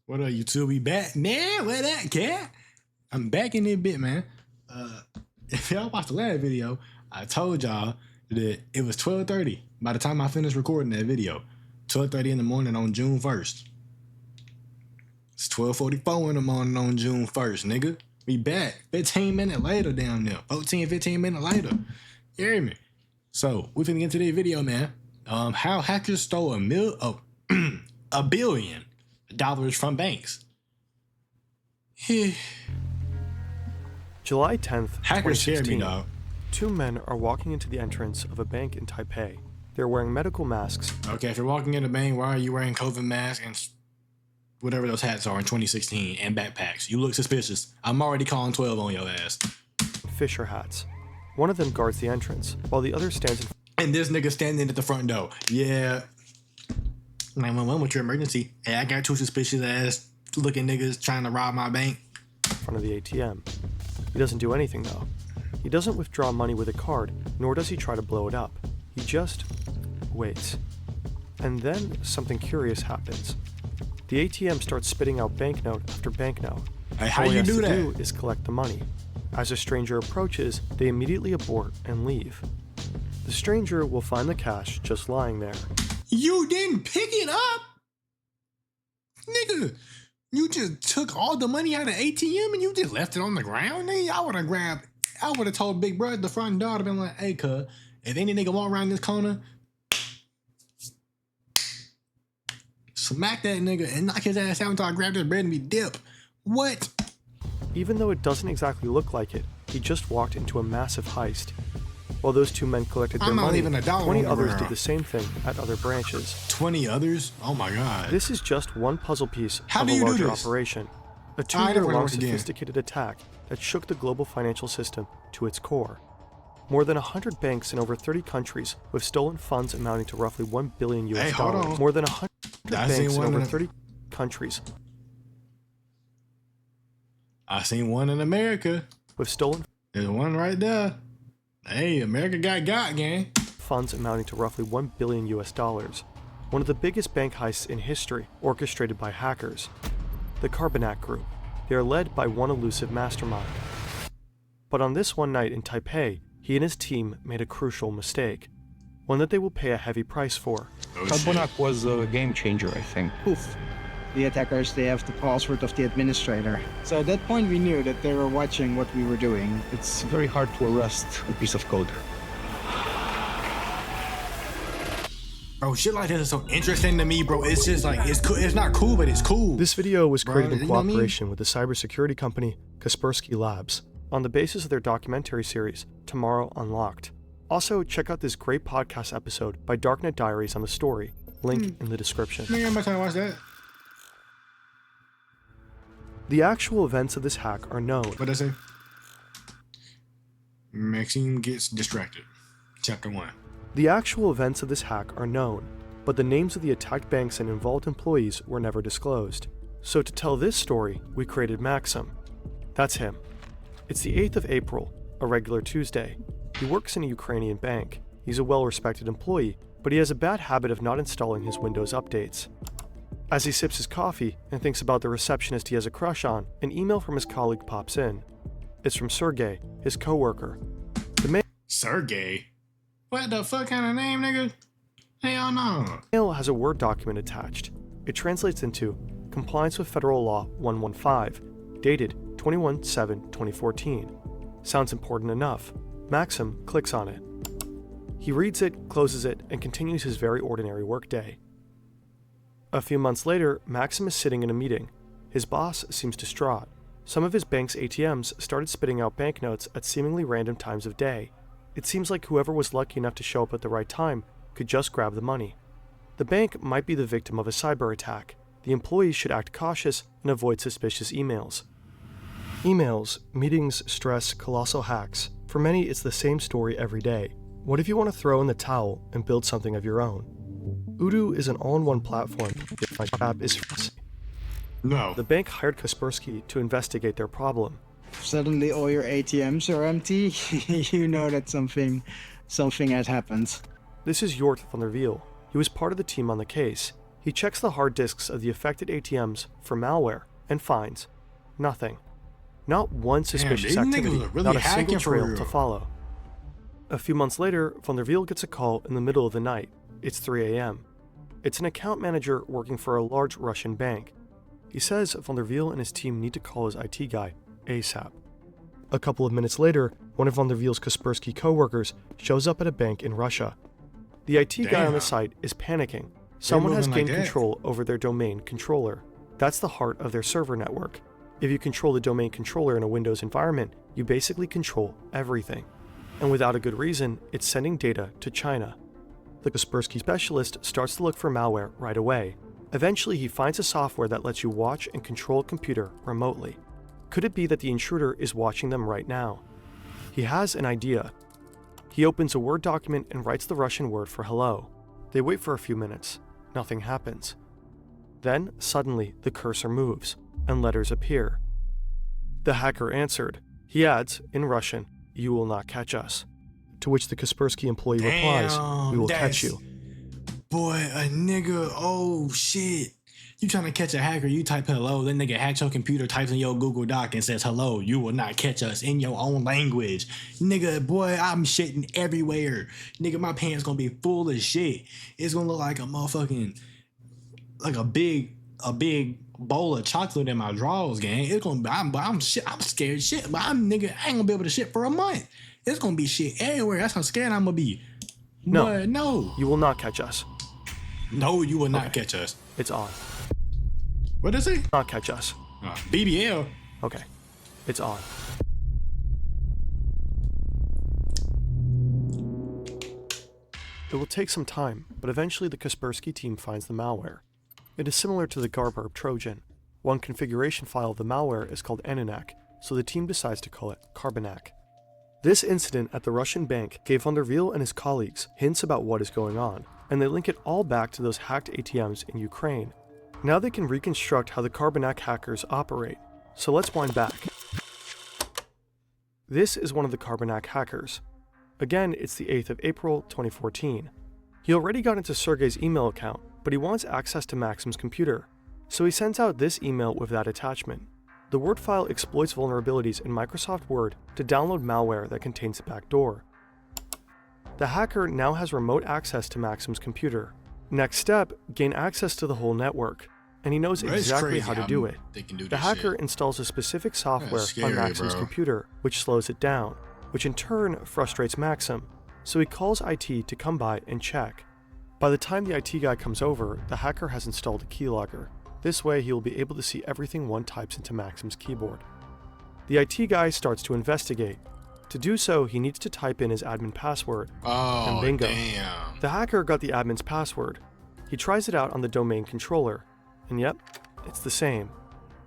What up, YouTube? We back, man. Where that cat? I'm back in this bit, man. If y'all watched the last video, I told y'all that it was 12:30 by the time I finished recording that video. 12:30 in the morning on June 1st. It's 12:44 in the morning on June 1st, nigga. We back. 15 minutes later down there. 15 minutes later. You hear me? So, we finna get into this video, man. How hackers stole a billion dollars from banks. July 10th, Hackers scare me, 2016. dog. Two men are walking into the entrance of a bank in Taipei. They're wearing medical masks. Okay, if you're walking in the bank, why are you wearing COVID masks and whatever those hats are in 2016 and backpacks? You look suspicious. I'm already calling 12 on your ass. Fisher hats. One of them guards the entrance, while the other stands in And this nigga standing at the front door. Yeah. 911, what's your emergency? Hey, I got two suspicious ass looking niggas trying to rob my bank. front of the ATM. He doesn't do anything though. He doesn't withdraw money with a card, nor does he try to blow it up. He just waits. And then something curious happens. The ATM starts spitting out banknote after banknote. Hey, how All he you has do to that? do is collect the money. As a stranger approaches, they immediately abort and leave. The stranger will find the cash just lying there. You didn't pick it up? Nigga, you just took all the money out of the ATM and you just left it on the ground? Nigga, I would have told Big Bro at the front door, been like, hey, cuz, if any nigga walk around this corner, smack that nigga and knock his ass out until I grab this bread and we dip. What? Even though it doesn't exactly look like it, he just walked into a massive heist. While those two men collected their I'm not money, leaving a dollar 20 on the others ground. did the same thing at other branches. 20 others? Oh my God. This is just one puzzle piece How of do a you do larger this? operation. A I never 2-year-long worked again. sophisticated attack that shook the global financial system to its core. More than 100 banks in over 30 countries with stolen funds amounting to roughly $1 billion US. Hey, hold on. More than 100 I seen banks in one over in- 30 countries I seen one in America. with stolen There's one right there. Hey, America got gang. funds amounting to roughly $1 billion US. One of the biggest bank heists in history, orchestrated by hackers. The Carbonac Group. They are led by one elusive mastermind. But on this one night in Taipei, he and his team made a crucial mistake. One that they will pay a heavy price for. Oh, Carbonac was a game changer, I think. Poof. The attackers, they have the password of the administrator. So at that point we knew that they were watching what we were doing. It's very hard to arrest a piece of code. Bro, shit like this is so interesting to me, bro. It's just like, it's cool. It's not cool, but it's cool. This video was created Bro, in you know what I mean? cooperation with the cybersecurity company Kaspersky Labs on the basis of their documentary series, Tomorrow Unlocked. Also, check out this great podcast episode by Darknet Diaries on the story, link in the description. Nigga, I'm not trying to watch that. The actual events of this hack are known. What'd I say? Maxine gets distracted. Chapter 1. The actual events of this hack are known, but the names of the attacked banks and involved employees were never disclosed. So to tell this story, we created Maxim. That's him. It's the 8th of April, a regular Tuesday. He works in a Ukrainian bank. He's a well-respected employee, but he has a bad habit of not installing his Windows updates. As he sips his coffee and thinks about the receptionist he has a crush on, an email from his colleague pops in. It's from Sergey, his coworker. The Sergey? What the fuck kind of name, nigga? Hell no. mail has a Word document attached. It translates into Compliance with Federal Law 115, dated 21/7/2014. Sounds important enough. Maxim clicks on it. He reads it, closes it, and continues his very ordinary workday. A few months later, Maxim is sitting in a meeting. His boss seems distraught. Some of his bank's ATMs started spitting out banknotes at seemingly random times of day. It seems like whoever was lucky enough to show up at the right time could just grab the money. The bank might be the victim of a cyber attack. The employees should act cautious and avoid suspicious emails. Emails, meetings, stress, colossal hacks. For many, it's the same story every day. What if you want to throw in the towel and build something of your own? Odoo is an all-in-one platform. My app is free. No. The bank hired Kaspersky to investigate their problem. Suddenly all your ATMs are empty. You know that something had happened. This is Jort van der Wiel. He was part of the team on the case. He checks the hard disks of the affected ATMs for malware and finds nothing. Not one suspicious these niggas activity, are really not a hacking single for trail real. to follow. A few months later, Van der Wiel gets a call in the middle of the night. It's 3 a.m. It's an account manager working for a large Russian bank. He says Van der Wiel and his team need to call his IT guy ASAP. A couple of minutes later, one of Van der Wiel's Kaspersky co-workers shows up at a bank in Russia. The IT guy on the Damn. site is panicking. Someone has moving like gained that. control over their domain controller. That's the heart of their server network. If you control the domain controller in a Windows environment, you basically control everything. And without a good reason, it's sending data to China. The Kaspersky specialist starts to look for malware right away. Eventually, he finds a software that lets you watch and control a computer remotely. Could it be that the intruder is watching them right now? He has an idea. He opens a Word document and writes the Russian word for hello. They wait for a few minutes. Nothing happens. Then, suddenly, the cursor moves, and letters appear. The hacker answered. He adds, in Russian, "You will not catch us." To which the Kaspersky employee replies, "We will catch you." Boy, a nigga, oh shit. You trying to catch a hacker, you type hello, then nigga hacks your computer, types in your Google Doc and says hello, you will not catch us in your own language. Nigga, boy, I'm shitting everywhere. Nigga, my pants gonna be full of shit. It's gonna look like a motherfucking, like a big bowl of chocolate in my drawers, gang. It's gonna be, I'm scared shit, but I ain't gonna be able to shit for a month. It's gonna be shit everywhere. That's how scared I'm gonna be. No. But no. You will not catch us. No, you will not catch us. It's on. What does it? Not catch us. BBL. Okay. It's on. It will take some time, but eventually the Kaspersky team finds the malware. It is similar to the Garburb Trojan. One configuration file of the malware is called Ananak, so the team decides to call it Carbonac. This incident at the Russian bank gave Van der Wiel and his colleagues hints about what is going on, and they link it all back to those hacked ATMs in Ukraine. Now they can reconstruct how the Carbonac hackers operate, so let's wind back. This is one of the Carbonac hackers. Again, it's the 8th of April, 2014. He already got into Sergey's email account, but he wants access to Maxim's computer, so he sends out this email with that attachment. The Word file exploits vulnerabilities in Microsoft Word to download malware that contains a backdoor. The hacker now has remote access to Maxim's computer. Next step, gain access to the whole network, and he knows exactly how to do it. The hacker installs a specific software on Maxim's computer, which slows it down, which in turn frustrates Maxim, so he calls IT to come by and check. By the time the IT guy comes over, the hacker has installed a keylogger. This way he will be able to see everything one types into Maxim's keyboard. The IT guy starts to investigate. To do so, he needs to type in his admin password, and bingo. Damn. The hacker got the admin's password. He tries it out on the domain controller, and yep, it's the same.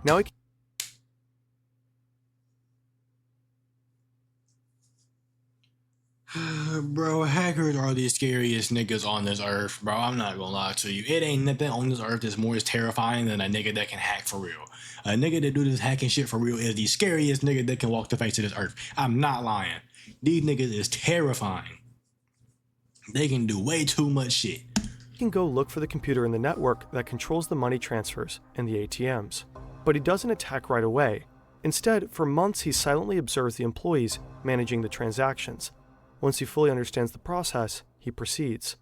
Now he Bro, hackers are the scariest niggas on this earth, bro. I'm not gonna lie to you. It ain't nothing on this earth that's more terrifying than a nigga that can hack for real. A nigga that do this hacking shit for real is the scariest nigga that can walk the face of this earth. I'm not lying. These niggas is terrifying. They can do way too much shit. can go look for the computer in the network that controls the money transfers and the ATMs. But he doesn't attack right away. Instead, for months he silently observes the employees managing the transactions. Once he fully understands the process, he proceeds.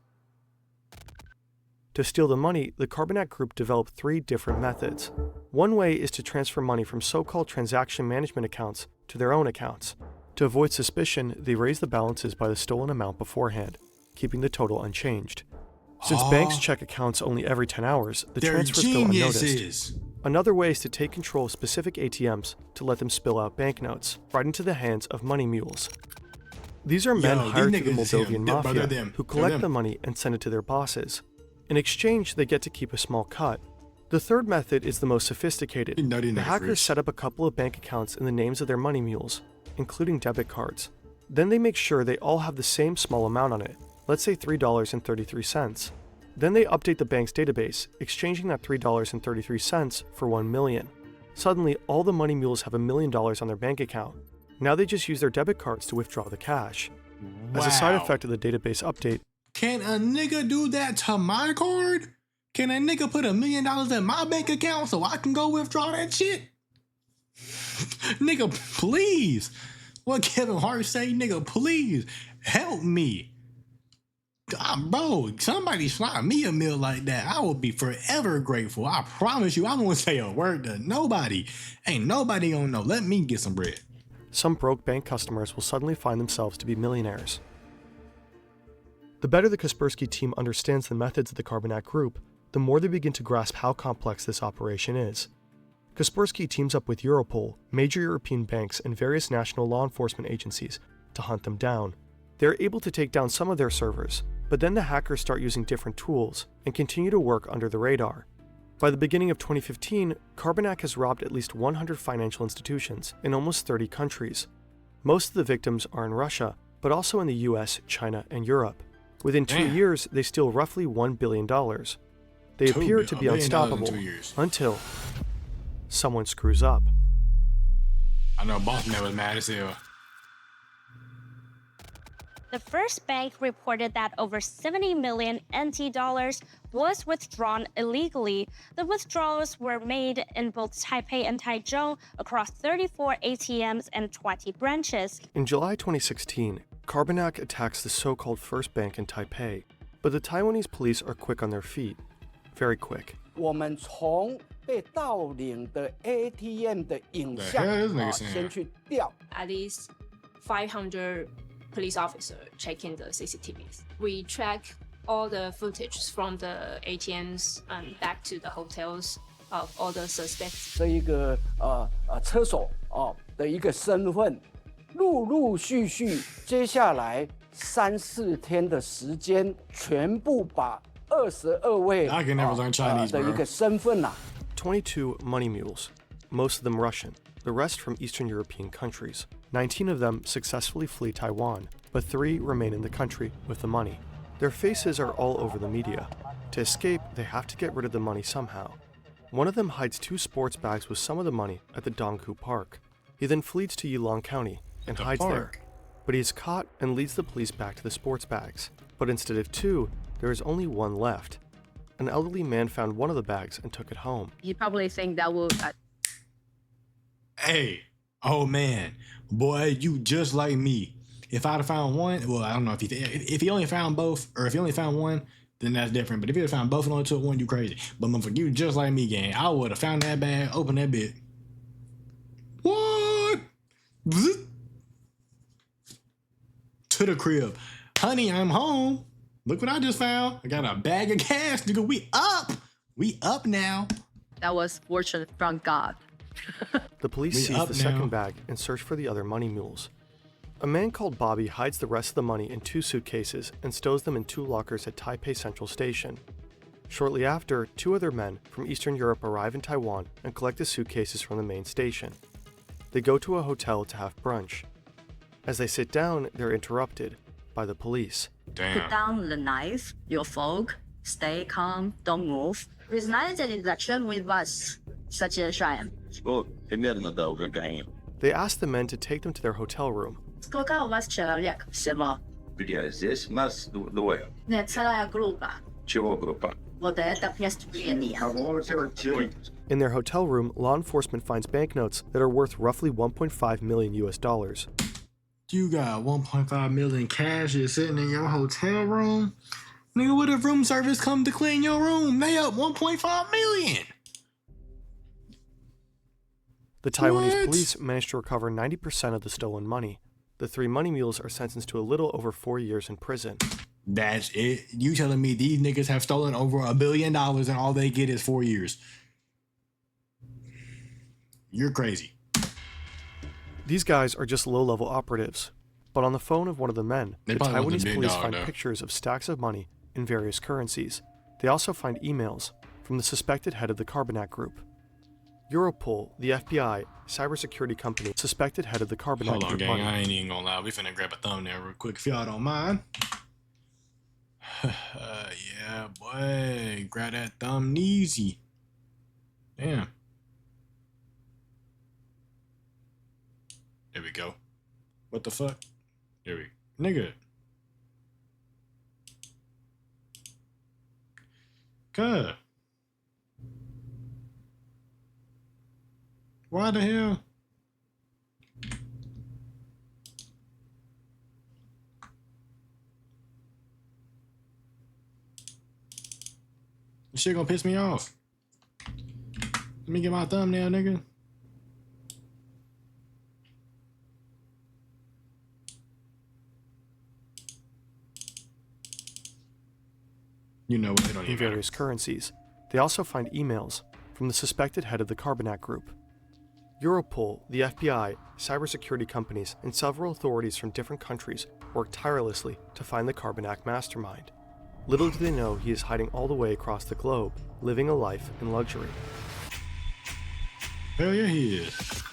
To steal the money, the Carbonac Group developed 3 different methods. One way is to transfer money from so-called transaction management accounts to their own accounts. To avoid suspicion, they raise the balances by the stolen amount beforehand, keeping the total unchanged. Since banks check accounts only every 10 hours, the transfers go unnoticed. Another way is to take control of specific ATMs to let them spill out banknotes, right into the hands of money mules. These are men hired through the Moldovan mafia who collect the money and send it to their bosses. In exchange, they get to keep a small cut. The third method is the most sophisticated. The hackers set up a couple of bank accounts in the names of their money mules, including debit cards. Then they make sure they all have the same small amount on it, let's say $3.33. Then they update the bank's database, exchanging that $3.33 for $1 million. Suddenly, all the money mules have $1 million on their bank account. Now they just use their debit cards to withdraw the cash. As a side effect of the database update, can a nigga do that to my card? Can a nigga put $1 million in my bank account so I can go withdraw that shit? Nigga, please. What Kevin Hart say? Nigga, please help me. Bro, somebody slide me a meal like that. I will be forever grateful. I promise you, I won't say a word to nobody. Ain't nobody gonna know. Let me get some bread. Some broke bank customers will suddenly find themselves to be millionaires. The better the Kaspersky team understands the methods of the Carbonac Group, the more they begin to grasp how complex this operation is. Kaspersky teams up with Europol, major European banks, and various national law enforcement agencies to hunt them down. They are able to take down some of their servers, but then the hackers start using different tools and continue to work under the radar. By the beginning of 2015, Carbonac has robbed at least 100 financial institutions in almost 30 countries. Most of the victims are in Russia, but also in the US, China, and Europe. Within 2 years, they steal roughly $1 billion. They appear to be unstoppable until someone screws up. I know Boston was mad as hell. The first bank reported that over 70 million NT dollars was withdrawn illegally. The withdrawals were made in both Taipei and Taichung across 34 ATMs and 20 branches. In July 2016, Carbonac attacks the so-called first bank in Taipei, but the Taiwanese police are quick on their feet. Very quick. 我们从被盗领的 ATM 的影像先去调。 At least 500 police officers checking the CCTVs. We track all the footage from the ATMs and back to the hotels of all the suspects. 这一个车手的一个身份，陆陆续续，接下来3、4天的时间，全部把22位 I can never learn Chinese, 的一个身份呐。 22 money mules, most of them Russian, the rest from Eastern European countries. 19 of them successfully flee Taiwan, but 3 remain in the country with the money. Their faces are all over the media. To escape, they have to get rid of the money somehow. One of them hides 2 sports bags with some of the money at the Donghu Park. He then flees to Yulong County and hides there. But he is caught and leads the police back to the sports bags. But instead of 2, there is only 1 left. An elderly man found one of the bags and took it home. He probably think that will... Hey, oh man, boy, you just like me. If I'd have found one, well, I don't know if he only found both, or if he only found one, then that's different. But if he had found both and only took one, you crazy. But motherfucker, you just like me, gang. I would have found that bag, opened that bit. What? To the crib. Honey, I'm home. Look what I just found. I got a bag of cash, nigga. We up. We up now. That was fortune from God. The police seize the second bag and search for the other money mules. A man called Bobby hides the rest of the money in 2 suitcases and stows them in 2 lockers at Taipei Central Station. Shortly after, 2 other men from Eastern Europe arrive in Taiwan and collect the suitcases from the main station. They go to a hotel to have brunch. As they sit down, they're interrupted by the police. Put down the knife, your fork, stay calm, don't move. Resign the election with us, such a shame. They ask the men to take them to their hotel room. Сколько у вас человек всего? Здесь нас двое. Нет, целая группа. Чего группа? Вот это преступление. In their hotel room, law enforcement finds banknotes that are worth roughly 1.5 million US dollars. You got 1.5 million cash just sitting in your hotel room? Nigga, what if room service come to clean your room? They up 1.5 million. The Taiwanese police managed to recover 90% of the stolen money. The 3 money mules are sentenced to a little over 4 years in prison. That's it? You telling me these niggas have stolen over $1 billion and all they get is 4 years? You're crazy. These guys are just low-level operatives. But on the phone of one of the men, the Taiwanese police find though. pictures of stacks of money in various currencies. They also find emails from the suspected head of the Carbonac Group. Europol, the FBI, cybersecurity company, suspected head of the Carbonac Hold on, Group gang. money. I ain't even gonna lie. We finna grab a thumbnail real quick if y'all don't mind. Yeah, boy. Grab that thumb easy. Damn. There we go. What the fuck? There we go. Nigga. God. Why the hell? This shit gonna piss me off. Let me get my thumbnail, nigga. You know what? It don't In even various currencies. They also find emails from the suspected head of the Carbonac Group. Europol, the FBI, cybersecurity companies, and several authorities from different countries work tirelessly to find the Carbonac mastermind. Little do they know he is hiding all the way across the globe, living a life in luxury. Hell yeah, he is.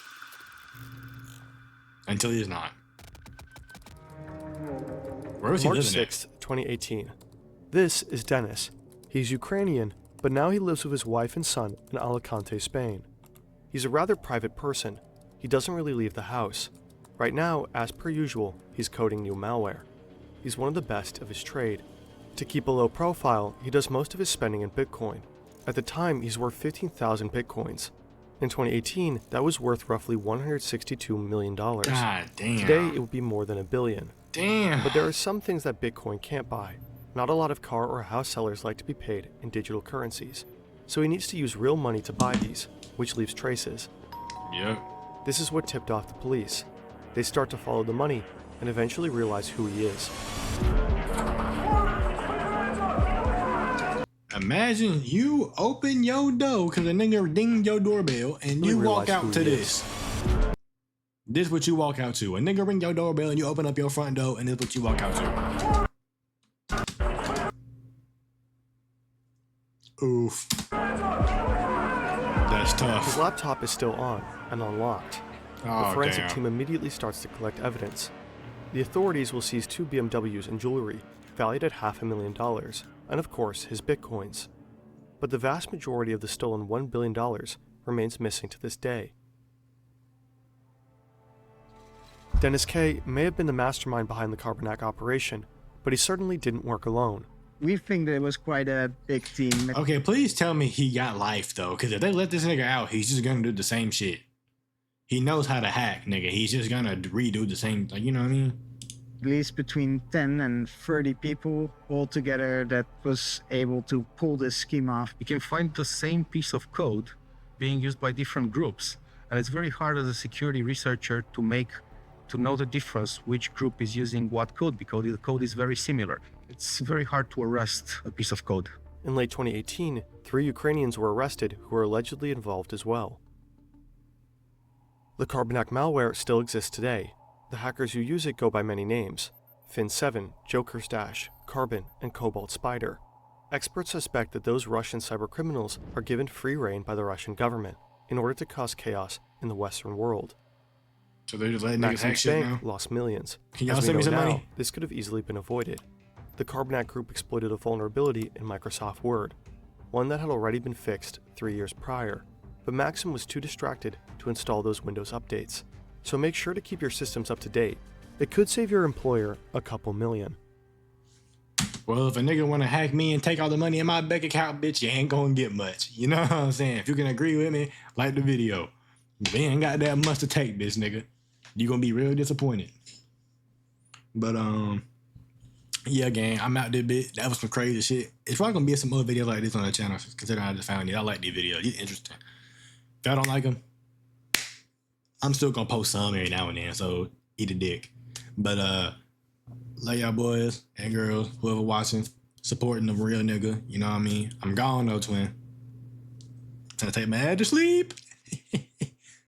Until he's not. Where was he March living 6th, 2018. This is Dennis. He's Ukrainian, but now he lives with his wife and son in Alicante, Spain. He's a rather private person. He doesn't really leave the house. Right now, as per usual, he's coding new malware. He's one of the best of his trade. To keep a low profile, he does most of his spending in Bitcoin. At the time, he's worth 15,000 Bitcoins. In 2018, that was worth roughly $162 million. God damn. Today, it would be more than $1 billion. Damn. But there are some things that Bitcoin can't buy. Not a lot of car or house sellers like to be paid in digital currencies. So he needs to use real money to buy these, which leaves traces. Yep. This is what tipped off the police. They start to follow the money and eventually realize who he is. Imagine you open your door because a nigga ding your doorbell and you walk out to this. This is what you walk out to. A nigga ring your doorbell and you open up your front door and this is what you walk out to. Oof. That's His tough. laptop is still on and unlocked. The Oh, forensic damn. team immediately starts to collect evidence. The authorities will seize 2 BMWs and jewelry, valued at $500,000, and of course, his bitcoins. But the vast majority of the stolen $1 billion remains missing to this day. Dennis K. may have been the mastermind behind the Carbonac operation, but he certainly didn't work alone. We think that it was quite a big team. Okay, please tell me he got life though, because if they let this nigga out, he's just gonna do the same shit. He knows how to hack, nigga. He's just gonna redo the same, like, you know what I mean? At least between 10 and 30 people all together that was able to pull this scheme off. You can find the same piece of code being used by different groups, and it's very hard as a security researcher to know the difference which group is using what code, because the code is very similar. It's very hard to arrest a piece of code. In late 2018, 3 Ukrainians were arrested who were allegedly involved as well. The Carbonac malware still exists today. The hackers who use it go by many names: Fin7, Joker's Dash, Carbon, and Cobalt Spider. Experts suspect that those Russian cybercriminals are given free rein by the Russian government in order to cause chaos in the Western world. So they're just letting niggas hack Maxim's shit bank now? lost millions. Can y'all As we send me know some now, money? this could have easily been avoided. The Carbonac Group exploited a vulnerability in Microsoft Word, one that had already been fixed 3 years prior, but Maxim was too distracted to install those Windows updates. So make sure to keep your systems up to date. It could save your employer a couple million. Well, if a nigga wanna hack me and take all the money in my bank account, bitch, you ain't gonna get much. You know what I'm saying? If you can agree with me, like the video. If you ain't got that much to take, bitch, nigga, you gonna be real disappointed. But yeah, gang, I'm out there, bitch. That was some crazy shit. It's probably gonna be some other videos like this on the channel, considering I just found it. I like these videos. These interesting. If y'all don't like them, I'm still gonna post some every now and then, so eat a dick. But love y'all boys and girls, whoever watching, supporting the real nigga, you know what I mean? I'm gone though, twin. Trying to take my ass to sleep.